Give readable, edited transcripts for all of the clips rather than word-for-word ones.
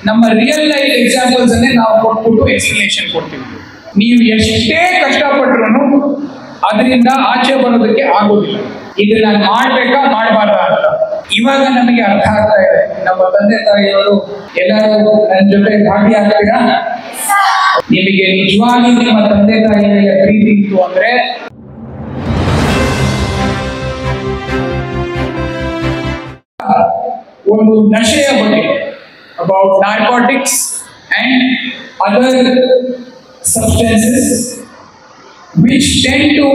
ನಮ್ಮ real life examples ಅನ್ನೇ ನಾವು ಕೊಟ್ಬಿಟ್ಟು ಎಕ್ಸ್ಪ್ಲನೇಷನ್ ಕೊಡ್ತೀವಿ. ನೀವು ಎಷ್ಟೇ ಕಷ್ಟಪಟ್ರು ಅದರಿಂದ ಆಚೆ ಬರೋದಕ್ಕೆ ಆಗೋದಿಲ್ಲ. ಇದು ನಾನು ಮಾಡ್ಬೇಕಾ ಮಾಡಬಾರ್ದ ಅಂತ ಇವಾಗ ನಮಗೆ ಅರ್ಥ ಆಗ್ತಾ ಇದೆ. ನಮ್ಮ ತಂದೆ ತಾಯಿಯವರು ಎಲ್ಲರೂ ನನ್ನ ಜೊತೆ ಭಾಗಿಯಾಗ್ತೀರಾ? ನಿಮಗೆ ನಿಜವಾಗಿ ನಿಮ್ಮ ತಂದೆ ತಾಯಿಯ ಪ್ರೀತಿ ಇತ್ತು ಅಂದ್ರೆ ಒಂದು ನಶೆಯ ಬಗ್ಗೆ about narcotics and other substances which tend to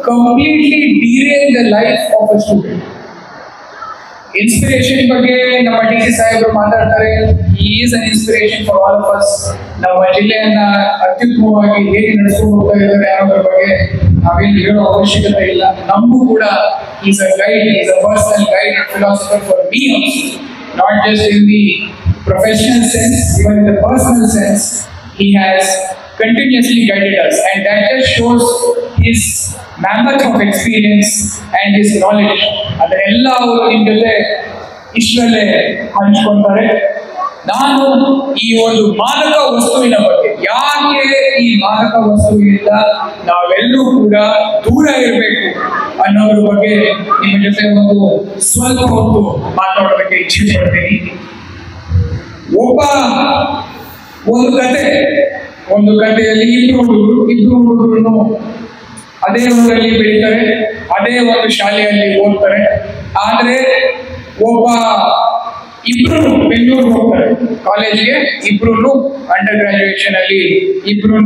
completely derail the life of a student. Inspiration ಬಗ್ಗೆ ನಮ್ಮ ಡಿ.ಸಿ. ಸಾಹೇಬರು ಮಾತಾಡ್ತಾರೆ. he is an inspiration for all of us. ನಮ್ಮ ಜಿಲ್ಲೆಯನ್ನ ಅತ್ಯುತ್ತಮವಾಗಿ ಹೇಗೆ ನಡೆಸ್ಕೊಂಡು ಹೋಗ್ತಾ ಇದ್ದಾರೆ ಅನ್ನೋದ್ರ ಬಗ್ಗೆ ನಾವೇನು ಹೇಳೋ ಅವಶ್ಯಕತೆ ಇಲ್ಲ. ನಮಗೂ ಕೂಡ he is a guide, he is a personal guide and philosopher for me also. Not just in the professional sense, even in the personal sense, he has continuously guided us, and that just shows his mammoth of experience and his knowledge. ಅದೆಲ್ಲ ಅವರು ನಿಮ್ಮ ಜೊತೆ ಇಷ್ಟರಲ್ಲೇ ಹಂಚ್ಕೊಳ್ತಾರೆ. ನಾನು ಈ ಒಂದು ಮಾದಕ ವಸ್ತುವಿನ ಬಗ್ಗೆ, ಯಾಕೆ ಈ ಮಾದಕ ವಸ್ತುವಿನಿಂದ ನಾವೆಲ್ಲರೂ ಕೂಡ ದೂರ ಇರಬೇಕು ಅನ್ನೋದ್ರ ಬಗ್ಗೆ ನಿಮ್ಮ ಜೊತೆ ಒಂದು ಸ್ವಲ್ಪ ಹೊತ್ತು ಮಾತಾಡೋದಕ್ಕೆ ಇಚ್ಛೆ ಪಡ್ತೀನಿ. ಒಂದು ಕಥೆಯಲ್ಲಿ ಇಬ್ರು ಹುಡುಗರು ಅದೇ ಊರಲ್ಲಿ ಬೆಳೀತಾರೆ, ಅದೇ ಒಂದು ಶಾಲೆಯಲ್ಲಿ ಓದ್ತಾರೆ. ಆದ್ರೆ ಇಬ್ರು ಬೆಂಗಳೂರಿಗೆ ಹೋಗ್ತಾರೆ ಕಾಲೇಜ್ಗೆ. ಇಬ್ರು ಅಂಡರ್ ಗ್ರಾಜುಯೇಷನ್ ಅಲ್ಲಿ ಇಬ್ರು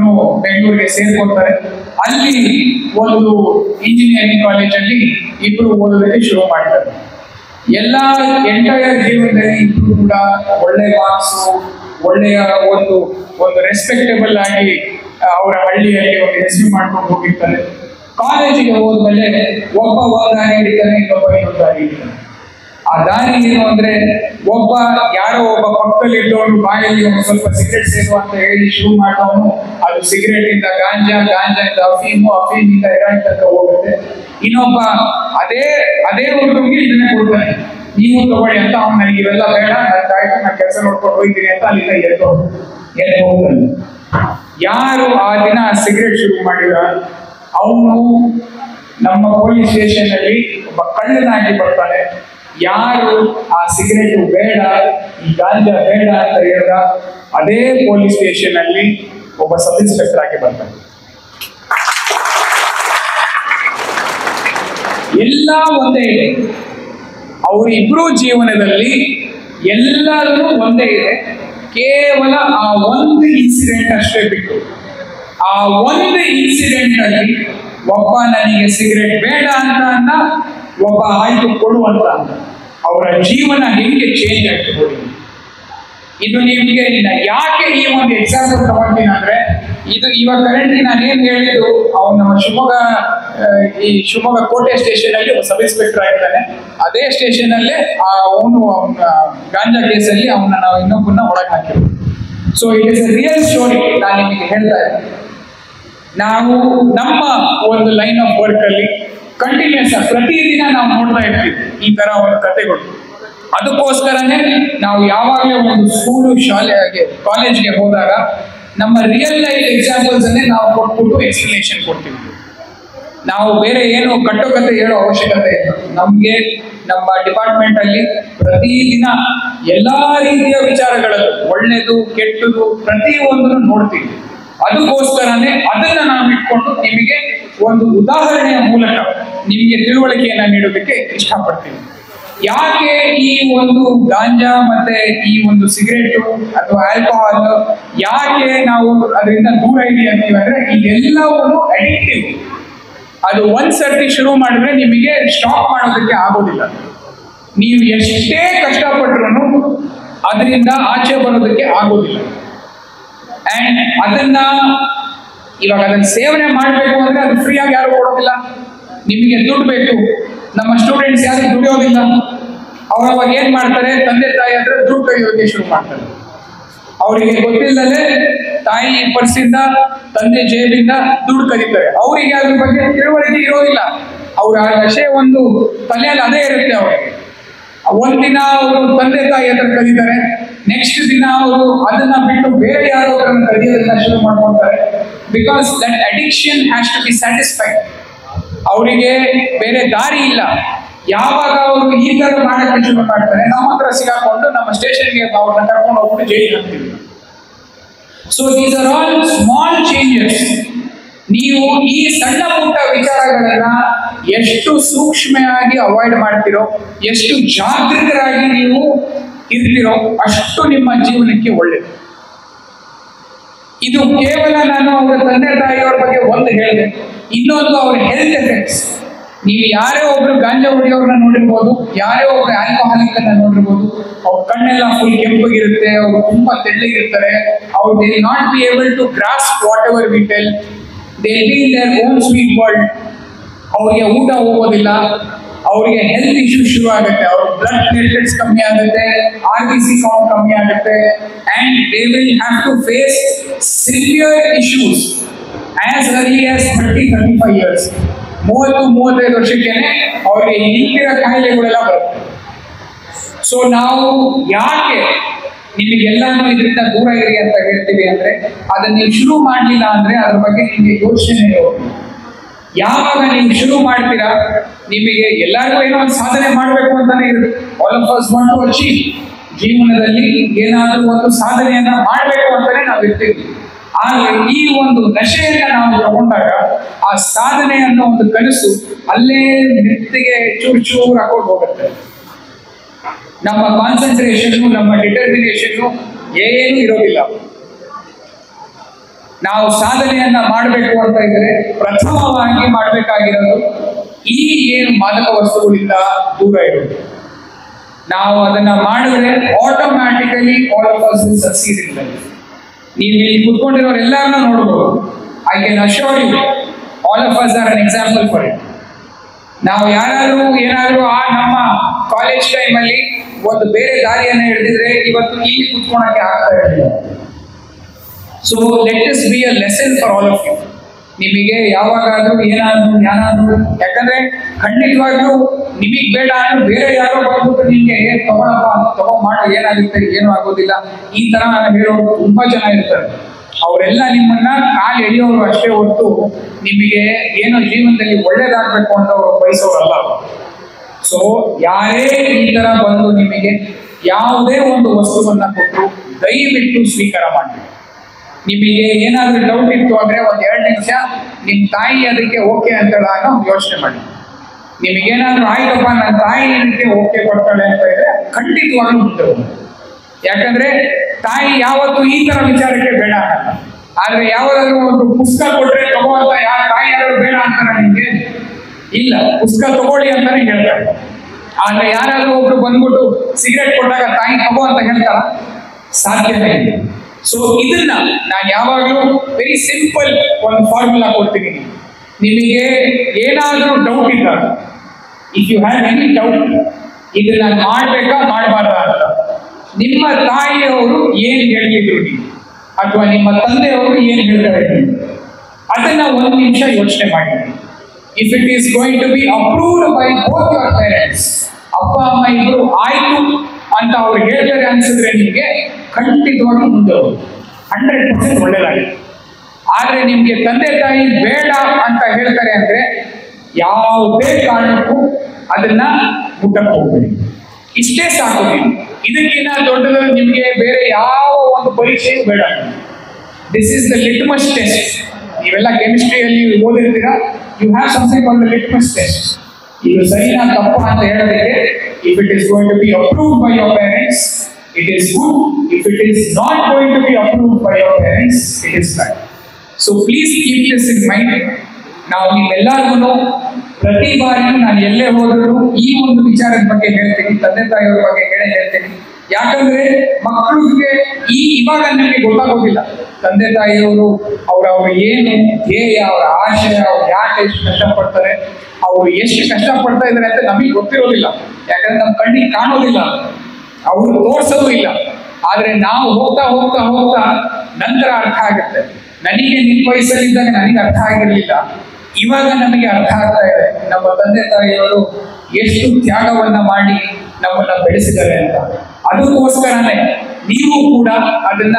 ಬೆಂಗಳೂರಿಗೆ ಸೇರ್ಕೊಳ್ತಾರೆ. ಅಲ್ಲಿ ಒಂದು ಇಂಜಿನಿಯರಿಂಗ್ ಕಾಲೇಜಲ್ಲಿ ಇಬ್ರು ಓದೋದಕ್ಕೆ ಶುರು ಮಾಡ್ತಾರೆ. ಎಲ್ಲ ಎಂಟೈರ್ ಜೀವನದಲ್ಲಿ ಇಬ್ರು ಕೂಡ ಒಳ್ಳೆ ಮಾರ್ಕ್ಸ್, ಒಳ್ಳೆಯ ಒಂದು ರೆಸ್ಪೆಕ್ಟೇಬಲ್ ಆಗಿ ಅವರ ಹಳ್ಳಿಯಲ್ಲಿ ಒಂದು ಹೆಸರು ಮಾಡ್ಕೊಂಡು ಹೋಗಿರ್ತಾರೆ. ಕಾಲೇಜಿಗೆ ಹೋದ್ಮೇಲೆ ಒಬ್ಬ ಒಂದು ದಾರಿ ಹಿಡಿತಾನೆ, ಇನ್ನೊಬ್ಬ ಇನ್ನೊಂದು ದಾರಿ ಹಿಡಿತಾನೆ. ಆ ದಾರಿ ಏನು ಅಂದ್ರೆ, ಯಾರೋ ಒಬ್ಬ ಪಕ್ಕದಲ್ಲಿ ಇದ್ದವನು ಬಾಯಲ್ಲಿ ಒಂದು ಸ್ವಲ್ಪ ಸಿಗರೇಟ್ ಸೇರು ಅಂತ ಹೇಳಿ ಶುರು ಮಾಡೋನು, ಅದು ಸಿಗರೇಟ್ ಇಂದ ಗಾಂಜಾ ಇಂದ ಅಫೀಮಿಂದ ಹೆರಾಯಿನ್ ತನಕ ಹೋಗುತ್ತೆ. ಇನ್ನೊಬ್ಬ ಅದೇ ಹುಡುಗನಿಗೆ ಇದನ್ನೇ ಕೊಡ್ತಾನೆ, ನೀವು ತಗೊಳ್ಳಿ ಅಂತ. ಅವ್ನು ನನಗೆ ಇವೆಲ್ಲ ಬೇಡ, ನಾನು ಕೆಲಸ ನೋಡ್ಕೊಂಡು ಹೋಗ್ತೀನಿ ಅಂತ ಅಲ್ಲಿಂದ ಎದ್ದು ಹೋಗ್ತಾನೆ. ಯಾರು ಆ ದಿನ ಸಿಗರೇಟ್ ಶುರು ಮಾಡಿದ ಅವನು ನಮ್ಮ ಪೊಲೀಸ್ ಸ್ಟೇಷನ್ ಅಲ್ಲಿ ಒಬ್ಬ ಕಳ್ಳನಾಗಿ ಬರ್ತಾನೆ. ಯಾರು ಆ ಸಿಗರೇಟ್ ಬೇಡ, ಈ ಗಾಂಜಾ ಬೇಡ ಅಂತ ಹೇಳಿದ ಅದೇ ಪೊಲೀಸ್ ಸ್ಟೇಷನ್ ಅಲ್ಲಿ ಒಬ್ಬ ಸಬ್ ಇನ್ಸ್ಪೆಕ್ಟರ್ ಆಗಿ ಬರ್ತಾನೆ. ಎಲ್ಲ ಒಂದೇ ಇದೆ, ಅವರಿಬ್ರು ಜೀವನದಲ್ಲಿ ಎಲ್ಲರೂ ಒಂದೇ ಇದೆ. ಕೇವಲ ಆ ಒಂದು ಇನ್ಸಿಡೆಂಟ್ ಅಷ್ಟೇ ಬಿಟ್ಟು, ಆ ಒಂದು ಇನ್ಸಿಡೆಂಟ್ ಅಲ್ಲಿ ಒಬ್ಬ ನನಗೆ ಸಿಗರೇಟ್ ಬೇಡ ಅಂತ ಒಬ್ಬ ಆಯ್ತು ಕೊಡುವಂತ ಅಂತ ಅವರ ಜೀವನ ಹೆಂಗೆ ಚೇಂಜ್ ಆಗ್ತದೆ ನೋಡಿ. ಇದು ನಿಮ್ಗೆ ಯಾಕೆ ಈ ಒಂದು ಎಕ್ಸಾಂಪಲ್ ತಗೊಳ್ತೀನಿ ಅಂದ್ರೆ, ಇದು ಇವಾಗ ಕರೆಂಟ್ಲಿ ನಾನು ಏನ್ ಹೇಳಿದ್ದು, ಅವ್ನು ನಮ್ಮ ಶಿವಮೊಗ್ಗ ಕೋಟೆ ಸ್ಟೇಷನ್ ಅಲ್ಲಿ ಒಬ್ಬ ಸಬ್ ಇನ್ಸ್ಪೆಕ್ಟರ್ ಆಗಿದ್ದಾನೆ. ಅದೇ ಸ್ಟೇಷನ್ ಅಲ್ಲೇ ಅವನು ಗಾಂಜಾ ಕೇಸಲ್ಲಿ ನಾವು ಇನ್ನೊಬ್ಬನ ಒಳಗೆ ಹಾಕಿರೋದು. So it is A real story. ನಾನು ನಿಮಗೆ ಹೇಳ್ತಾ ಇದ್ದೀನಿ, ನಾವು ನಮ್ಮ ಒಂದು ಲೈನ್ ಆಫ್ ವರ್ಕ್ ಅಲ್ಲಿ ಕಂಟಿನ್ಯೂಸ್ ಪ್ರತಿದಿನ ನಾವು ನೋಡ್ತಾ ಇರ್ತೀವಿ ಈ ತರ ಒಂದು ಕಥೆಗಳು. ಅದಕ್ಕೋಸ್ಕರನೇ ನಾವು ಯಾವಾಗಲೇ ಒಂದು ಸ್ಕೂಲು, ಶಾಲೆಗೆ, ಕಾಲೇಜ್ಗೆ ಹೋದಾಗ ನಮ್ಮ ರಿಯಲ್ ಲೈಫ್ ಎಕ್ಸಾಂಪಲ್ಸ್ ಅನ್ನೇ ನಾವು ಕೊಟ್ಬಿಟ್ಟು ಎಕ್ಸ್ಪ್ಲನೇಷನ್ ಕೊಡ್ತೀವಿ. ನಾವು ಬೇರೆ ಏನು ಕಟ್ಟುಕತೆ ಹೇಳೋ ಅವಶ್ಯಕತೆ ಇಲ್ಲ. ನಮ್ಗೆ ನಮ್ಮ ಡಿಪಾರ್ಟ್ಮೆಂಟ್ ಅಲ್ಲಿ ಪ್ರತಿದಿನ ಎಲ್ಲಾ ರೀತಿಯ ವಿಚಾರಗಳಲ್ಲೂ ಒಳ್ಳೆಯದು ಕೆಟ್ಟದು ಪ್ರತಿಯೊಂದನ್ನು ನೋಡ್ತೀವಿ. ಅದಕ್ಕೋಸ್ಕರನೇ ಅದನ್ನ ನಾವು ಇಟ್ಕೊಂಡು ನಿಮಗೆ ಒಂದು ಉದಾಹರಣೆಯ ಮೂಲಕ ನಿಮಗೆ ತಿಳುವಳಿಕೆಯನ್ನ ನೀಡೋದಕ್ಕೆ ಇಷ್ಟಪಡ್ತೀವಿ. ಯಾಕೆ ಈ ಒಂದು ಗಾಂಜಾ ಮತ್ತೆ ಈ ಒಂದು ಸಿಗರೇಟು ಅಥವಾ ಆಲ್ಕೋಹಾಲ್ ಯಾಕೆ ನಾವು ಅದರಿಂದ ದೂರ ಇರಿ ಅಂತೀವಿ ಅಂದ್ರೆ, ಇದೆಲ್ಲವೂ ಅಡಿಕ್ಟಿವ್. ಅದು ಒಂದ್ಸರ್ತಿ ಶುರು ಮಾಡಿದ್ರೆ ನಿಮಗೆ ಸ್ಟಾಪ್ ಮಾಡೋದಕ್ಕೆ ಆಗೋದಿಲ್ಲ. ನೀವು ಎಷ್ಟೇ ಕಷ್ಟಪಟ್ರು ಅದರಿಂದ ಆಚೆ ಬರೋದಕ್ಕೆ ಆಗೋದಿಲ್ಲ. ಅಂಡ್ ಅದನ್ನ ಸೇವನೆ ಮಾಡಬೇಕು ಅಂದ್ರೆ ಅದು ಫ್ರೀ ಆಗಿ ಯಾರು ಕೊಡೋದಿಲ್ಲ. ನಿಮಗೆ ದುಡ್ಡು ಬೇಕು. ನಮ್ಮ ಸ್ಟೂಡೆಂಟ್ಸ್ ಯಾರು ದುಡಿಯೋದಿಲ್ಲ. ಅವಾಗ ಏನ್ ಮಾಡ್ತಾರೆ, ತಂದೆ ತಾಯಿ ಅಂದ್ರೆ ದುಡ್ಡು ಕೈಯೋಕೆ ಶುರು ಮಾಡ್ತಾರೆ. ಅವರಿಗೆ ಗೊತ್ತಿಲ್ಲದೆ ತಾಯಿ ಪರ್ಸಿಂದ, ತಂದೆ ಜೇಬಿಂದ ದುಡ್ಡು ಕದೀತಾರೆ. ಅವರಿಗೆ ಅದ್ರ ಬಗ್ಗೆ ತಿಳುವಳಿಕೆ ಇರೋದಿಲ್ಲ. ಅವ್ರ ಆ ನಶೆ ಒಂದು ತಲೆಯಲ್ಲಿ ಅದೇ ಇರುತ್ತೆ ಅವರಿಗೆ. ಒಂದಿನ ಅವರು ತಂದೆ ತಾಯಿ ಹತ್ರ ಕದೀತಾರೆ, ನೆಕ್ಸ್ಟ್ ದಿನ ಅವರು ಅದನ್ನ ಬಿಟ್ಟು ಬೇರೆ ಯಾರೋ ಕಲಿಯೋದನ್ನ ಶುರು ಮಾಡ್ಕೊಳ್ತಾರೆ. Because that addiction has to be satisfied. ಅವರಿಗೆ ಬೇರೆ ದಾರಿ ಇಲ್ಲ. ಯಾವಾಗ ಅವರು ಈ ತರ ಮಾಡಕ್ಕೆ ಶುರು ಮಾಡ್ತಾರೆ, ನಮ್ಮ ಹತ್ರ ಸಿಗಾಕೊಂಡು ನಮ್ಮ ಸ್ಟೇಷನ್ಗೆ ಅವ್ರನ್ನ ಕರ್ಕೊಂಡು ಹೋಗ್ಬಿಟ್ಟು ಜೈಲಿಗೆ ಹಾಕ್ತೀವಿ. So these are all small changes. ನೀವು ಈ ಸಣ್ಣ ಪುಟ್ಟ ವಿಚಾರಗಳನ್ನ ಎಷ್ಟು ಸೂಕ್ಷ್ಮವಾಗಿ ಅವಾಯ್ಡ್ ಮಾಡ್ತಿರೋ, ಎಷ್ಟು ಜಾಗೃತರಾಗಿ ನೀವು ಇರ್ತಿರೋ, ಅಷ್ಟು ನಿಮ್ಮ ಜೀವನಕ್ಕೆ ಒಳ್ಳೆಯದು. ಇದು ಕೇವಲ ನಾನು ಅವರ ತಂದೆ ತಾಯಿಯವರ ಬಗ್ಗೆ ಒಂದು ಹೇಳಿದೆ. ಇನ್ನೊಂದು ಅವರ ಹೆಲ್ತ್ ಎಫೆಕ್ಟ್ಸ್. ನೀವು ಯಾರೇ ಒಬ್ರು ಗಾಂಜಾ ಹೊಡೆಯೋರನ್ನ ನೋಡಿರ್ಬೋದು, ಯಾರೇ ಒಬ್ರು ಆಲ್ಕೋಹಾಲಿಕ್ ಅನ್ನ ನೋಡಿರ್ಬೋದು. ಅವ್ರ ಕಣ್ಣೆಲ್ಲ ಫುಲ್ ಕೆಂಪಗಿರುತ್ತೆ, ಅವರು ತುಂಬಾ ತೆಳ್ಳಗಿರ್ತಾರೆ. ಅವ್ರು they will not be able to grasp whatever we tell. They will be in their own sweet world. ಅವರಿಗೆ ಊಟ ಹೋಗೋದಿಲ್ಲ, ಅವರಿಗೆ ಹೆಲ್ತ್ ಇಶ್ಯೂಸ್ ಶುರು ಆಗುತ್ತೆ, ಅವ್ರ ಬ್ಲಡ್ ಪ್ಲೇಟ್ಲೆಟ್ಸ್ ಕಮ್ಮಿ ಆಗುತ್ತೆ, RBC ಕೌಂಟ್ ಕಮ್ಮಿ ಆಗುತ್ತೆ, and they will have to face severe issues as early as 30-35 years. 30-35 ವರ್ಷಕ್ಕೇನೆ ಅವರಿಗೆ ಇಲ್ಲಿರೋ ಕಾಯಿಲೆಗಳೆಲ್ಲ ಬರುತ್ತೆ. ಸೊ ನಾವು ಯಾಕೆ ನಿಮಗೆಲ್ಲಾನು ಇದರಿಂದ ದೂರ ಇರಿ ಅಂತ ಹೇಳ್ತೀವಿ ಅಂದ್ರೆ, ಅದನ್ನ ನೀವು ಶುರು ಮಾಡಲಿಲ್ಲ ಅಂದ್ರೆ ಅದ್ರ ಬಗ್ಗೆ ನಿಮಗೆ ಯೋಚನೆ ಇರೋದು. ಯಾವಾಗ ನೀವು ಶುರು ಮಾಡ್ತೀರಾ, ನಿಮಗೆ ಎಲ್ಲರಿಗೂ ಏನೋ ಒಂದು ಸಾಧನೆ ಮಾಡಬೇಕು ಅಂತಾನೆ ಇರುತ್ತೆ. All of us want to achieve. ಜೀವನದಲ್ಲಿ ಏನಾದರೂ ಒಂದು ಸಾಧನೆಯನ್ನ ಮಾಡಬೇಕು ಅಂತಾನೆ ನಾವು ಇರ್ತೀವಿ. ಆದರೆ ಈ ಒಂದು ನಶೆಯನ್ನ ನಾವು ತಗೊಂಡಾಗ ಆ ಸಾಧನೆ ಅನ್ನೋ ಒಂದು ಕನಸು ಅಲ್ಲೇ ನೆತ್ತಿಗೆ ಚೂರು ಚೂರು ಹಾಕೊಂಡು ಹೋಗುತ್ತೆ. ನಮ್ಮ ಕಾನ್ಸಂಟ್ರೇಷನ್, ನಮ್ಮ ಡಿಟರ್ಮಿನೇಷನ್ ಏನು ಇರೋದಿಲ್ಲ. ನಾವು ಸಾಧನೆಯನ್ನ ಮಾಡಬೇಕು ಅಂತ ಇದ್ರೆ ಪ್ರಥಮವಾಗಿ ಮಾಡಬೇಕಾಗಿರೋದು ಈ ಏನು ಮಾದಕ ವಸ್ತುಗಳಿಂದ ದೂರ ಇರೋದು. ನಾವು ಅದನ್ನ ಮಾಡಿದ್ರೆ automatically all of us will succeed in life. ನೀವು ಇಲ್ಲಿ ಕುತ್ಕೊಂಡಿರೋರು ಎಲ್ಲರನ್ನ ನೋಡ್ಬೋದು. I can assure you all of us are an example for it. ನಾವು ಯಾರಾದ್ರೂ ಏನಾದ್ರೂ ನಮ್ಮ ಕಾಲೇಜ್ ಟೈಮಲ್ಲಿ ಒಂದು ಬೇರೆ ದಾರಿಯನ್ನ ಹಿಡಿದಿದ್ರೆ ಇವತ್ತು ಇಲ್ಲಿ ಕುತ್ಕೊಳಕ್ಕೆ ಆಗ್ತಾ ಇರಲಿಲ್ಲ. So let us be a lesson for all of you. ನಿಮಗೆ ಯಾವಾಗಾದ್ರೂ ಏನಾದ್ರೂ ಯಾಕಂದ್ರೆ ಖಂಡಿತವಾಗ್ಲೂ ನಿಮಗ್ ಬೇಡ ಅಂದ್ರೆ ಬೇರೆ ಯಾರೋ ಬಂದ್ಬಿಟ್ಟು ನಿಮ್ಗೆ ತಗೊಂಡ್ ಏನಾಗುತ್ತೆ, ಏನೂ ಆಗೋದಿಲ್ಲ, ಈ ತರ ಹೇಳೋರು ತುಂಬಾ ಜನ ಇರ್ತಾರೆ. ಅವರೆಲ್ಲ ನಿಮ್ಮನ್ನ ಕಾಲು ಎಳೆಯೋರು ಅಷ್ಟೇ ಹೊರತು ನಿಮಗೆ ಏನೋ ಜೀವನದಲ್ಲಿ ಒಳ್ಳೇದಾಗ್ಬೇಕು ಅಂತ ಅವರು ಬಯಸೋರಲ್ಲ. ಸೊ ಯಾರೇ ಈ ತರ ಬಂದು ನಿಮಗೆ ಯಾವುದೇ ಒಂದು ವಸ್ತುವನ್ನ ಕೊಟ್ಟು ದಯವಿಟ್ಟು ಸ್ವೀಕಾರ ಮಾಡಿ. ನಿಮಗೆ ಏನಾದ್ರೂ ಡೌಟ್ ಇತ್ತು ಅಂದ್ರೆ ಒಂದ್ 2 ನಿಮಿಷ ನಿಮ್ ತಾಯಿ ಅದಕ್ಕೆ ಓಕೆ ಅಂತೇಳಾಗ ಯೋಚನೆ ಮಾಡಿ. ನಿಮಗೇನಾದ್ರೂ ಆಯ್ತಪ್ಪ ನನ್ನ ತಾಯಿ ಇದಕ್ಕೆ ಓಕೆ ಕೊಡ್ತಾಳೆ ಅಂತ ಇದ್ರೆ ಖಂಡಿತವಾಗ್ಲೂ ಮುಂದೆ ಹೋಗಿ. ಯಾಕಂದ್ರೆ ತಾಯಿ ಯಾವತ್ತೂ ಈ ತರ ವಿಚಾರಕ್ಕೆ ಬೇಡ ಅನ್ನಲ್ಲ. ಆದ್ರೆ ಯಾವ್ದಾದ್ರು ಒಂದು ಪುಸ್ತಕ ಕೊಟ್ರೆ ತಗೋ ಅಂತ ತಾಯಿ ಯಾರು ಬೇಡ ಅಂತಾರ ನಿಮ್ಗೆ? ಇಲ್ಲ, ಪುಸ್ತಕ ತಗೊಳ್ಳಿ ಅಂತಾನೆ ಹೇಳ್ತಾರೆ. ಆದ್ರೆ ಯಾರಾದ್ರೂ ಒಬ್ರು ಬಂದ್ಬಿಟ್ಟು ಸಿಗರೇಟ್ ಕೊಟ್ಟಾಗ ತಾಯಿ ತಗೋ ಅಂತ ಹೇಳ್ತಾರ? ಸಾಧ್ಯನೇ ಇಲ್ಲ. ಸೊ ಇದನ್ನ ನಾನು ಯಾವಾಗಲೂ ವೆರಿ ಸಿಂಪಲ್ ಒಂದು ಫಾರ್ಮುಲಾ ಕೊಡ್ತೀನಿ. ನಿಮಗೆ ಏನಾದ್ರೂ ಡೌಟ್ ಇದ್ದಾಗ, if you have any doubt, ಇದನ್ನ ಮಾಡ್ಬೇಕಾ ಮಾಡಬಾರ್ದ ಅಂತ ನಿಮ್ಮ ತಾಯಿಯವರು ಏನ್ ಹೇಳ್ತಿದ್ರು ನೀವು, ಅಥವಾ ನಿಮ್ಮ ತಂದೆಯವರು ಏನ್ ಹೇಳ್ತಾರೆ ನೀವು, ಅದನ್ನ 1 ನಿಮಿಷ ಯೋಚನೆ ಮಾಡಿ. If it is going to be approved by both your parents, ಅಪ್ಪ ಅಮ್ಮ ಇಬ್ರು ಆಯ್ತು ಅಂತ ಅವ್ರು ಹೇಳ್ತಾರೆ ಅನ್ಸಿದ್ರೆ ನಿಮಗೆ ಖಂಡಿತವಾಗಿ ಮುಂದೆ 100% ಒಳ್ಳೇದಾಗಿದೆ. ಆದ್ರೆ ನಿಮ್ಗೆ ತಂದೆ ತಾಯಿ ಬೇಡ ಅಂತ ಹೇಳ್ತಾರೆ ಅಂದ್ರೆ ಯಾವುದೇ ಕಾರಣಕ್ಕೂ ಅದನ್ನ ಮುಟ್ಟಕ್ಕೆ ಹೋಗ್ಬೇಡಿ. ಇಷ್ಟೇ ಸಾಕು. ನೀವು ಇದಕ್ಕಿಂತ ದೊಡ್ಡದು ನಿಮ್ಗೆ ಬೇರೆ ಯಾವ ಒಂದು ಪರೀಕ್ಷೆಯೂ ಬೇಡ. This is the litmus test. ನೀವೆಲ್ಲ ಕೆಮಿಸ್ಟ್ರಿಯಲ್ಲಿ ಓದಿರ್ತೀರಾ, you have something called the litmus test. ಇದು ಸರಿನಾ ತಪ್ಪು ಅಂತ ಹೇಳೋದಕ್ಕೆ, if it is going to be approved by your parents, it is good. If it is not going to be approved by your parents, it is bad. So please keep this in mind. ನಾವು ನೀವೆಲ್ಲರಿಗೂ ಪ್ರತಿ ಬಾರಿಯೂ ನಾನು ಎಲ್ಲೇ ಹೋದರೂ ಈ ಒಂದು ವಿಚಾರದ ಬಗ್ಗೆ ಹೇಳ್ತೀನಿ, ತಂದೆ ತಾಯಿಯವರ ಬಗ್ಗೆ ಹೇಳ್ತೀನಿ. ಯಾಕಂದ್ರೆ ಮಕ್ಕಳಿಗೆ ಇವಾಗ ನಮಗೆ ಗೊತ್ತಾಗೋದಿಲ್ಲ ತಂದೆ ತಾಯಿಯವರು ಅವ್ರ ಏನು ಧ್ಯೇಯ, ಅವರ ಆಶಯ, ಅವ್ರು ಯಾಕೆ ಎಷ್ಟು ಕಷ್ಟಪಡ್ತಾರೆ, ಅವರು ಎಷ್ಟು ಕಷ್ಟಪಡ್ತಾ ಇದ್ದಾರೆ ಅಂತ ನಮಗೆ ಗೊತ್ತಿರೋದಿಲ್ಲ. ಯಾಕಂದ್ರೆ ನಮ್ಮ ಕಣ್ಣಿಗೆ ಕಾಣೋದಿಲ್ಲ, ಅವರು ತೋರ್ಸೋದು ಇಲ್ಲ. ಆದ್ರೆ ನಾವು ಹೋಗ್ತಾ ಹೋಗ್ತಾ ಹೋಗ್ತಾ ನಂತರ ಅರ್ಥ ಆಗುತ್ತೆ. ನನಗೆ ನಿಮ್ಮ ವಯಸ್ಸಲ್ಲಿದ್ದಾಗ ನನಗೆ ಅರ್ಥ ಆಗಿರ್ಲಿಲ್ಲ, ಇವಾಗ ನಮಗೆ ಅರ್ಥ ಆಗ್ತಾ ಇದೆ ನಮ್ಮ ತಂದೆ ತಾಯಿಯವರು ಎಷ್ಟು ತ್ಯಾಗವನ್ನ ಮಾಡಿ ನಮ್ಮನ್ನ ಬೆಳೆಸಿದ್ದಾರೆ ಅಂತ. ಅದಕ್ಕೋಸ್ಕರನೇ ನೀವು ಕೂಡ ಅದನ್ನ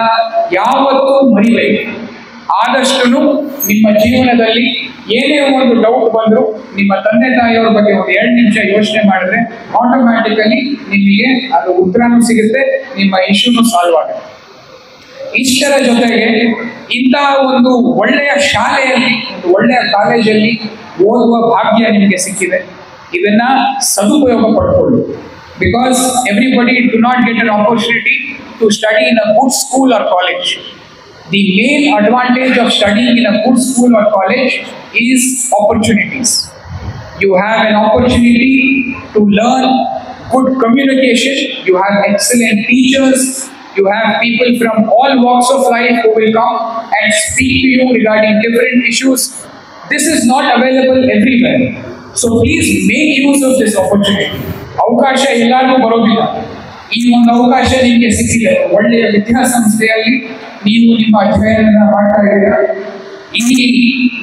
ಯಾವತ್ತೂ ಮರಿಬೇಕು. ಆದಷ್ಟು ನಿಮ್ಮ ಜೀವನದಲ್ಲಿ ಏನೇ ಒಂದು ಡೌಟ್ ಬಂದ್ರು ನಿಮ್ಮ ತಂದೆ ತಾಯಿಯವರ ಬಗ್ಗೆ ಒಂದು 2 ನಿಮಿಷ ಯೋಚನೆ ಮಾಡಿದ್ರೆ ಆಟೋಮ್ಯಾಟಿಕಲಿ ನಿಮಗೆ ಅದು ಉತ್ತರನೂ ಸಿಗುತ್ತೆ, ನಿಮ್ಮ ಇಶ್ಯೂನು ಸಾಲ್ವ್ ಆಗುತ್ತೆ. ಇಷ್ಟರ ಜೊತೆಗೆ ಇಂತಹ ಒಂದು ಒಳ್ಳೆಯ ಶಾಲೆಯಲ್ಲಿ, ಒಂದು ಒಳ್ಳೆಯ ಕಾಲೇಜಲ್ಲಿ ಓದುವ ಭಾಗ್ಯ ನಿಮಗೆ ಸಿಕ್ಕಿದೆ. ಇದನ್ನ ಸದುಪಯೋಗ ಪಡ್ಕೊಳ್ಳಿ. Because everybody do not get an opportunity to study in a good school or college. The main advantage of studying in a good school or college is opportunities. You have an opportunity to learn good communication. You have excellent teachers. You have people from all walks of life who will come and speak to you regarding different issues. This is not available everywhere. So please make use of this opportunity. ಅವಕಾಶ ಎಲ್ಲರಿಗೂ ಬರೋದಿಲ್ಲ. ಈ ಒಂದು ಅವಕಾಶ ನಿಮಗೆ ಸಿಕ್ಕಿದೆ. ಒಳ್ಳೆಯ ವಿದ್ಯಾಸಂಸ್ಥೆಯಲ್ಲಿ ನೀವು ನಿಮ್ಮ ಅಧ್ಯಯನ ಮಾಡ್ತಾ ಇದ್ದೀರಾ. ಇಲ್ಲಿ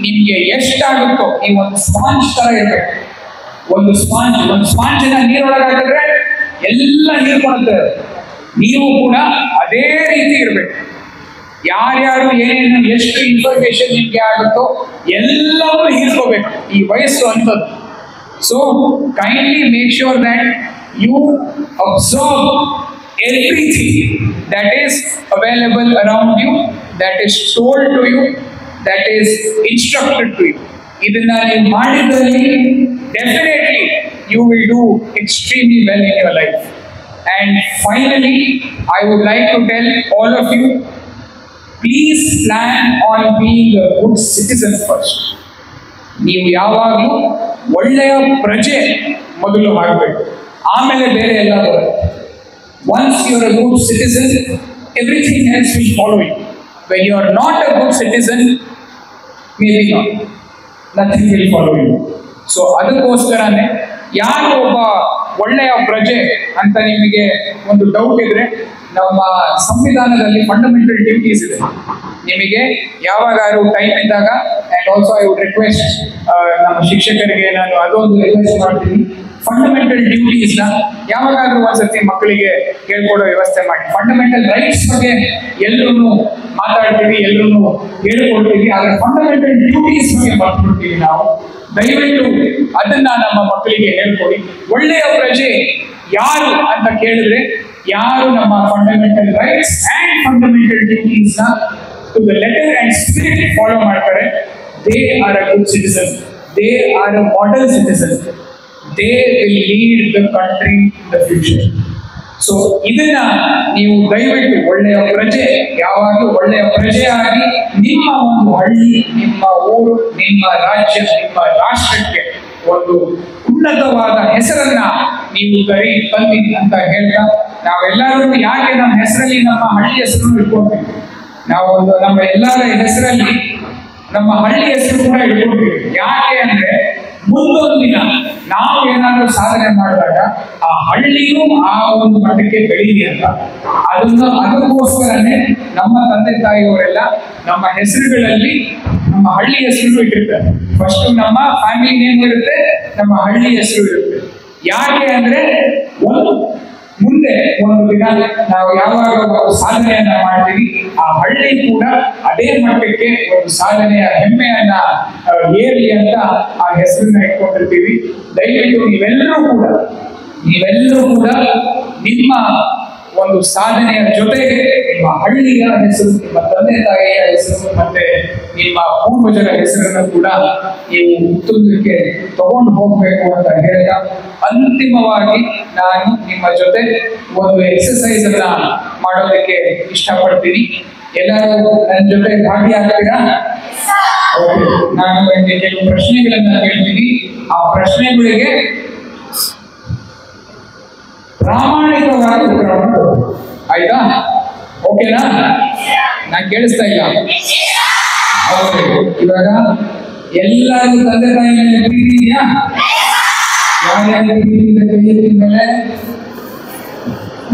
ನಿಮ್ಗೆ ಎಷ್ಟಾಗುತ್ತೋ ಈ ಒಂದು ಸ್ಪಾಂಜ್ ತರ ಇರಬೇಕು. ಒಂದು ಸ್ಪಾಂಜಿನ ನೀರೊಳಗಾಕಿದ್ರೆ ಎಲ್ಲ ನೀರು ಕೊಡುತ್ತೆ. ನೀವು ಕೂಡ ಅದೇ ರೀತಿ ಇರಬೇಕು. ಯಾರ್ಯಾರು ಏನೇನು ಎಷ್ಟು ಇನ್ಫಾರ್ಮೇಶನ್ ನಿಮ್ಗೆ ಆಗುತ್ತೋ ಎಲ್ಲವೂ ಹೀರ್ಕೋಬೇಕು. ಈ ವಯಸ್ಸು ಅಂತದ್ದು. So kindly make sure that you observe everything that is available around you, that is told to you, that is instructed to you. Idana you madidalli definitely you will do extremely well in your life. And finally I would like to tell all of you, please plan on being a good citizen first. ನೀವು ಯಾವಾಗಲೂ ಒಳ್ಳೆಯ ಪ್ರಜೆ ಮೊದಲು ಮಾಡಬೇಕು, ಆಮೇಲೆ ಬೇರೆ ಎಲ್ಲ ಬರುತ್ತೆ. Once you are a good citizen, everything else will follow you. When you are not a good citizen, maybe not, nothing will follow you. So ಅದಕ್ಕೋಸ್ಕರನೇ ಯಾರು ಒಬ್ಬ ಒಳ್ಳೆಯ ಪ್ರಜೆ ಅಂತ ನಿಮಗೆ ಒಂದು ಡೌಟ್ ಇದ್ರೆ, ನಮ್ಮ ಸಂವಿಧಾನದಲ್ಲಿ ಫಂಡಮೆಂಟಲ್ ಡ್ಯೂಟೀಸ್ ಇದೆ. ನಿಮಗೆ ಯಾವಾಗಾದ್ರೂ ಟೈಮ್ ಇದ್ದಾಗ, and also I would request ನಮ್ಮ ಶಿಕ್ಷಕರಿಗೆ ನಾನು ಅದೊಂದು ರಿಕ್ವೆಸ್ಟ್ ಮಾಡ್ತೀನಿ, ಫಂಡಮೆಂಟಲ್ ಡ್ಯೂಟೀಸ್ ನ ಯಾವಾಗಾದ್ರೂ ಒಂದ್ಸತಿ ಮಕ್ಕಳಿಗೆ ಹೇಳ್ಕೊಡೋ ವ್ಯವಸ್ಥೆ ಮಾಡಿ. ಫಂಡಮೆಂಟಲ್ ರೈಟ್ಸ್ ಬಗ್ಗೆ ಎಲ್ಲರೂ ಮಾತಾಡ್ತೀವಿ, ಎಲ್ಲರೂ ಹೇಳ್ಕೊಡ್ತೀವಿ, ಆದ್ರೆ ಫಂಡಮೆಂಟಲ್ ಡ್ಯೂಟೀಸ್ ಬಗ್ಗೆ ಮಾತಾಡ್ತೀವಿ ನಾವು. ದಯವಿಟ್ಟು ಅದನ್ನ ನಮ್ಮ ಮಕ್ಕಳಿಗೆ ಹೇಳ್ಕೊಡಿ. ಒಳ್ಳೆಯ ಪ್ರಜೆ ಯಾರು ಅಂತ ಕೇಳಿದ್ರೆ, ಯಾರು ನಮ್ಮ fundamental rights and fundamental duties ನ to the letter and spirit follow ಮಾಡ್ತಾರೆ, they are a good citizen, they are a model citizen, they will lead the country in the future. So ಇದನ್ನ ನೀವು ದಯವಿಟ್ಟು ಒಳ್ಳೆಯ ಪ್ರಜೆ, ಯಾವಾಗಲೂ ಒಳ್ಳೆಯ ಪ್ರಜೆಯಾಗಿ ನಿಮ್ಮ ಒಂದು ಹಳ್ಳಿ, ನಿಮ್ಮ ಊರು, ನಿಮ್ಮ ರಾಜ್ಯ, ನಿಮ್ಮ ರಾಷ್ಟ್ರಕ್ಕೆ ಒಂದು ಉನ್ನತವಾದ ಹೆಸರನ್ನ ನೀವು ತಂದಿ ಅಂತ ಹೇಳ್ತಾ, ನಾವೆಲ್ಲರೂ ಯಾಕೆ ನಮ್ಮ ಹೆಸರಲ್ಲಿ ನಮ್ಮ ಹಳ್ಳಿ ಹೆಸರು ಇಟ್ಕೊಳ್ತೀವಿ, ನಾವು ನಮ್ಮ ಎಲ್ಲರ ಹೆಸರಲ್ಲಿ ನಮ್ಮ ಹಳ್ಳಿ ಹೆಸರು ಕೂಡ ಇಟ್ಕೊಳ್ತೀವಿ. ಯಾಕೆ ಅಂದ್ರೆ ಮುಂದೊಂದು ದಿನ ನಾವು ಏನಾದ್ರೂ ಸಾಧನೆ ಮಾಡಿದಾಗ ಆ ಹಳ್ಳಿಯೂ ಆ ಒಂದು ಮಟ್ಟಕ್ಕೆ ಬೆಳೀಲಿ ಅಂತ. ಅದಕ್ಕೋಸ್ಕರನೇ ನಮ್ಮ ತಂದೆ ತಾಯಿಯವರೆಲ್ಲ ನಮ್ಮ ಹೆಸರುಗಳಲ್ಲಿ ನಮ್ಮ ಹಳ್ಳಿ ಹೆಸರು ಇಟ್ಟಿರ್ತಾರೆ. ಫಸ್ಟ್ ನಮ್ಮ ಫ್ಯಾಮಿಲಿ ನೇಮ್ ಇರುತ್ತೆ, ನಮ್ಮ ಹಳ್ಳಿ ಹೆಸರು ಇರುತ್ತೆ. ಯಾಕೆ ಅಂದ್ರೆ ಮುಂದೆ ಒಂದು ದಿನ ನಾವು ಯಾವಾಗ ಒಂದು ಸಾಧನೆಯನ್ನ ಮಾಡ್ತೀವಿ, ಆ ಹಳ್ಳಿ ಕೂಡ ಅದೇ ಮಟ್ಟಕ್ಕೆ ಒಂದು ಸಾಧನೆಯ ಹೆಮ್ಮೆಯನ್ನ ಏರ್ಲಿ ಅಂತ ಆ ಹೆಸರನ್ನ ಇಟ್ಕೊಂಡಿರ್ತೀವಿ. ದಯವಿಟ್ಟು ನೀವೆಲ್ಲರೂ ಕೂಡ ನಿಮ್ಮ ಒಂದು ಸಾಧನೆಯ ಜೊತೆಗೆ ನಿಮ್ಮ ಹಳ್ಳಿಯ ಹೆಸರು, ನಿಮ್ಮ ತಂದೆ ತಾಯಿಯ ಹೆಸರು, ಮತ್ತೆ ನಿಮ್ಮ ಪೂರ್ವಜರ ಹೆಸರನ್ನು ಕೂಡ ನೀವು ಉತ್ತುಂಗಕ್ಕೆ ತಗೊಂಡು ಹೋಗ್ಬೇಕು ಅಂತ ಹೇಳಿದ, ಅಂತಿಮವಾಗಿ ನಾನು ನಿಮ್ಮ ಜೊತೆ ಒಂದು ಎಕ್ಸರ್ಸೈಸ್ ಅನ್ನ ಮಾಡೋದಕ್ಕೆ ಇಷ್ಟಪಡ್ತೀನಿ. ಎಲ್ಲರೂ ನನ್ನ ಜೊತೆ ಭಾಗಿಯಾಗ್ತೀರಾ? ನಾನು ನಿಮಗೆ ಕೆಲವು ಪ್ರಶ್ನೆಗಳನ್ನ ಕೇಳ್ತೀನಿ. ಆ ಪ್ರಶ್ನೆಗಳಿಗೆ ಪ್ರಾಮಾಣಿಕವಾಗಿ ಉತ್ತರವನ್ನು ಕೊಡು. ಆಯ್ತಾ? ಓಕೆನಾ? ನಾನು ಕೇಳಿಸ್ತಾ ಇಲ್ಲ? ಇವಾಗ ಎಲ್ಲರೂ ತಂದೆ ತಾಯಿ ಮೇಲೆ ಪ್ರೀತಿ ಇದೆಯಾ? ಯಾರ್ಯಾರು ಪ್ರೀತಿಯಿಂದ ಕೈ ಎತ್ತಿದ ಮೇಲೆ?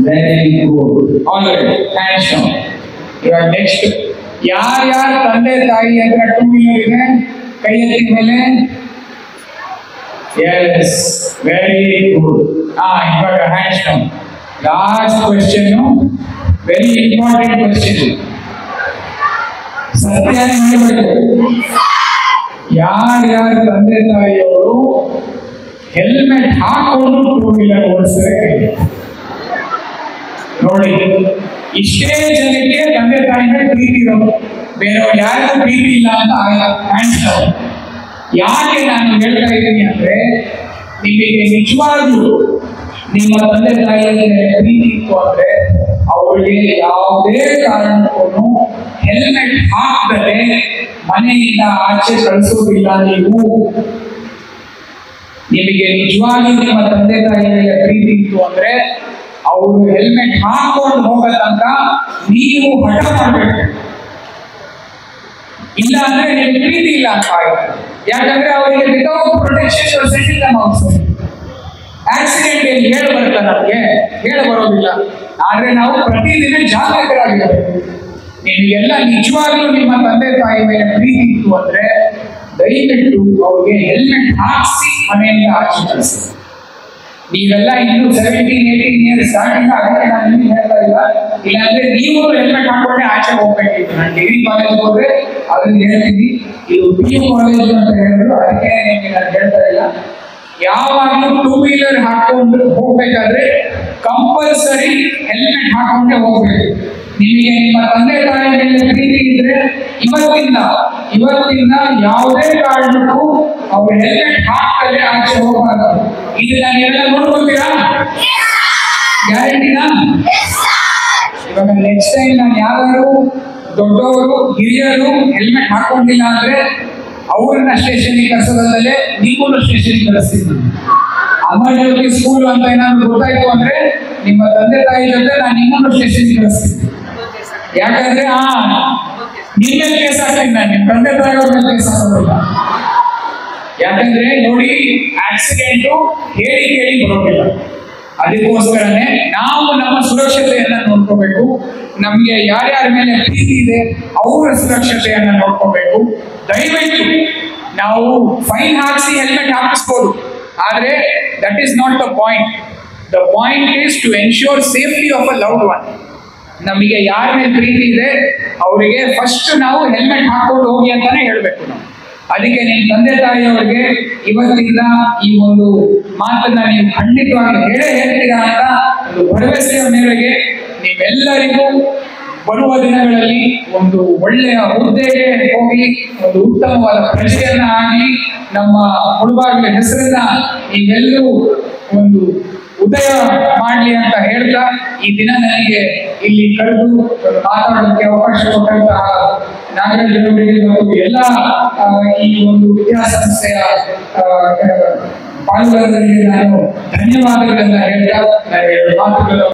Very good, all right, thanks. ಇವಾಗ ನೆಕ್ಸ್ಟ್, ಯಾರ್ಯಾರ ತಂದೆ ತಾಯಿ ಹತ್ರ 2 ವೀಲರ್ ಇದೆ ಕೈ ಎತ್ತಿದ ಮೇಲೆ? Yes, very good. ಇವಾಗ hands down. Last question, very important question. ಸತ್ಯನೇ ಹೇಳಬೇಕು. ಯಾರ್ಯಾರ ತಂದೆ ತಾಯಿಯವರು ಹೆಲ್ಮೆಟ್ ಹಾಕೊಂಡು ಟೂ ವೀಲರ್ ಓಡಿಸ್ತಾರೆ ನೋಡಿ. ಇಷ್ಟೇ ಜನಕ್ಕೆ ತಂದೆ ತಾಯಿಗೆ ಪ್ರೀತಿ ಇರೋದು, ಬೇರೆಯವ್ರು ಯಾರಿಗೂ ಪ್ರೀತಿ ಇಲ್ಲ ಅಂತ ಕಾಣಿಸ್ತಾರೆ. ಯಾಕೆ ನಾನು ಹೇಳ್ತಾ ಇದ್ದೀನಿ ಅಂದ್ರೆ, ನಿಮಗೆ ನಿಜವಾಗ್ಲೂ ನಿಮ್ಮ ತಂದೆ ತಾಯಿಯ ಪ್ರೀತಿ ಇತ್ತು ಅಂದ್ರೆ ಅವರಿಗೆ ಯಾವುದೇ ಕಾರಣಕ್ಕೂ ಹೆಲ್ಮೆಟ್ ಹಾಕದೆ ಮನೆಯಿಂದ ಆಚೆ ಕಳಿಸೋದಿಲ್ಲ. ನಿಮಗೆ ನಿಜವಾಗ್ಲೂ ನಿಮ್ಮ ತಂದೆ ತಾಯಿಯ ಪ್ರೀತಿ ಇತ್ತು ಅಂದ್ರೆ ಅವರು ಹೆಲ್ಮೆಟ್ ಹಾಕೊಂಡು ಹೋಗೋ ತನಕ ನೀವು ಹಠ ಮಾಡಬೇಕು. ಇಲ್ಲ ಅಂದ್ರೆ ನಿಮಗೆ ಪ್ರೀತಿ ಇಲ್ಲ ಅಂತ ಆಗುತ್ತೆ. ಯಾಕಂದ್ರೆ ಅವರಿಗೆ ವಿತೌಟ್ ಪ್ರೊಟೆಕ್ಷನ್ ಸೆಟ್ಟಿಂಗ್ ಅವಶ್ಯಕ. ಆಕ್ಸಿಡೆಂಟ್ ಏನು ಹೇಳಿ ಬರುತ್ತೆ, ನಮಗೆ ಹೇಳಿ ಬರೋದಿಲ್ಲ. ಆದ್ರೆ ನಾವು ಪ್ರತಿದಿನ ಜಾಗೃತರಾಗಿರಬೇಕು. ನಿಮಗೆಲ್ಲ ನಿಜವಾಗ್ಲೂ ನಿಮ್ಮ ತಂದೆ ತಾಯಿ ಮೇಲೆ ಪ್ರೀತಿ ಇತ್ತು ಅಂದ್ರೆ ದಯವಿಟ್ಟು ಅವ್ರಿಗೆ ಹೆಲ್ಮೆಟ್ ಹಾಕಿಸಿ ಮನೆಯಿಂದ ಆಚೆ ಕಳಿಸಿ. ನೀವೆಲ್ಲ ಇನ್ನು 17-18 ಇಯರ್ಸ್ ಸ್ಟಾರ್ಟಿಂಗ್ ಆಗಕ್ಕೆ ನಾನು ನಿಮ್ಗೆ ಹೇಳ್ತಾ ಇಲ್ಲ. ಇಲ್ಲಾಂದ್ರೆ ನೀವು ಹೆಲ್ಮೆಟ್ ಹಾಕೊಂಡೆ ಆಚೆ ಹೋಗ್ಬೇಕಿತ್ತು. ನಾನು ಡಿಗ್ರಿ ಕಾಲೇಜ್ ಹೋದ್ರೆ ಅದನ್ನ ಹೇಳ್ತೀನಿ, ಇದು PU ಕಾಲೇಜ್ ಅಂತ ಹೇಳಿದ್ರು, ಅದಕ್ಕೆ ನಿಮಗೆ ನಾನು ಹೇಳ್ತಾ ಇಲ್ಲ. ಯಾವಾಗಲೂ ಟೂ ವೀಲರ್ ಹಾಕೊಂಡು ಹೋಗ್ಬೇಕಾದ್ರೆ ಕಂಪಲ್ಸರಿ ಹೆಲ್ಮೆಟ್ ಹಾಕೊಂಡೆ ಹೋಗ್ಬೇಕು. ನಿಮಗೆ ನಿಮ್ಮ ತಂದೆ ತಾಯಿ ಮೇಲೆ ಪ್ರೀತಿ ಇದ್ರೆ ಇವತ್ತಿಂದ ಯಾವುದೇ ಕಾರಣಕ್ಕೂ ಅವ್ರು ಹೆಲ್ಮೆಟ್ ಹಾಕದೆ ಆಚೆ ಹೋಗಬಾರ್ದು. ಇದನ್ನ ನೀವೆಲ್ಲ ನೋಡ್ಕೊಳ್ತೀರಾ? ಗ್ಯಾರಂಟಿನಾ? ಇವಾಗ ನೆಕ್ಸ್ಟ್ ಟೈಮ್ ನಾನು ಯಾರು ದೊಡ್ಡವರು ಹಿರಿಯರು ಹೆಲ್ಮೆಟ್ ಹಾಕೊಂಡಿಲ್ಲ ಅಂದ್ರೆ ಅವ್ರನ್ನ ಸ್ಟೇಷನ್ಗೆ ಕರ್ಸೋದಲ್ಲೇ ನಿಮ್ಮನ್ನು ಸ್ಟೇಷನ್ಗೆ ಕಳಿಸ್ತೀನಿ. ಅಮರ್ಜೋಗಿ ಸ್ಕೂಲ್ ಅಂತ ಏನಾದ್ರು ಗೊತ್ತಾಯ್ತು ಅಂದ್ರೆ ನಿಮ್ಮ ತಂದೆ ತಾಯಿ ಜೊತೆ ನಾನು ನಿಮ್ಮನ್ನು ಸ್ಟೇಷನ್ಗೆ ಕಳಿಸ್ತೀನಿ. ಯಾಕಂದ್ರೆ ನಿಮ್ಮ ಮೇಲೆ ಕೇಸ್ ಹಾಕ್ತೀನಿ ನಾನು, ನಿಮ್ಮ ತಂದೆ ತಾಯಿಯವ್ರ ಮೇಲೆ ಕೇಸ್ ಹಾಕೋದಿಲ್ಲ. ಯಾಕಂದ್ರೆ ನೋಡಿ, ಆಕ್ಸಿಡೆಂಟ್ ಹೇಳಿ ಕೇಳಿ ಬರೋದಿಲ್ಲ. ಅದಕ್ಕೋಸ್ಕರನೇ ನಾವು ನಮ್ಮ ಸುರಕ್ಷತೆಯನ್ನ ನೋಡ್ಕೋಬೇಕು. ನಮ್ಗೆ ಯಾರ್ಯಾರ ಮೇಲೆ ಪ್ರೀತಿ ಇದೆ ಅವರ ಸುರಕ್ಷತೆಯನ್ನ ನೋಡ್ಕೋಬೇಕು. ದಯವಿಟ್ಟು ನಾವು ಫೈನ್ ಹಾಕಿಸಿ ಹೆಲ್ಮೆಟ್ ಹಾಕಿಸ್ಬೋದು, ಆದ್ರೆ that is not the point. The point is to ensure safety of a loved one. ನಮಗೆ ಯಾರ ಮೇಲೆ ಪ್ರೀತಿ ಇದೆ ಅವರಿಗೆ ಫಸ್ಟ್ ನಾವು ಹೆಲ್ಮೆಟ್ ಹಾಕೊಂಡು ಹೋಗಿ ಅಂತಾನೆ ಹೇಳ್ಬೇಕು ನಾವು. ಅದಕ್ಕೆ ನಿಮ್ಮ ತಂದೆ ತಾಯಿಯವರಿಗೆ ಇವತ್ತಿಂದ ಈ ಒಂದು ಮಾತನ್ನ ನೀವು ಖಂಡಿತವಾಗಿ ಹೇಳ್ತೀರಾ ಅಂತ ಒಂದು ಭರವಸೆಯ ಮೇರೆಗೆ ನಿಮ್ಮೆಲ್ಲರಿಗೂ ಬರುವ ದಿನಗಳಲ್ಲಿ ಒಂದು ಒಳ್ಳೆಯ ಹುದ್ದೆಗೆ ಹೋಗಿ ಒಂದು ಉತ್ತಮವಾದ ಪ್ರಜೆಯನ್ನ ಆಗಿ ನಮ್ಮ ಮುಳುಬಾಗಿಲ ಹೆಸರನ್ನ ನೀವೆಲ್ಲರೂ ಒಂದು ಉದಯ ಮಾಡಲಿ ಅಂತ ಹೇಳ್ತಾ, ಈ ದಿನ ನನಗೆ ಇಲ್ಲಿ ಕರೆದು ಮಾತಾಡೋದಕ್ಕೆ ಅವಕಾಶ ಕೊಟ್ಟಂತಹ ನಾಗರಾಜ್ ಅವರಿಗೆ ಮತ್ತು ಎಲ್ಲ ಈ ಒಂದು ವಿದ್ಯಾಸಂಸ್ಥೆಯ ಪಾಲ್ಗೊಳ್ಳುವವರಿಗೆ ನಾನು ಧನ್ಯವಾದಗಳನ್ನ ಹೇಳ್ತಾ ನಾನು ಮಾತುಗಳು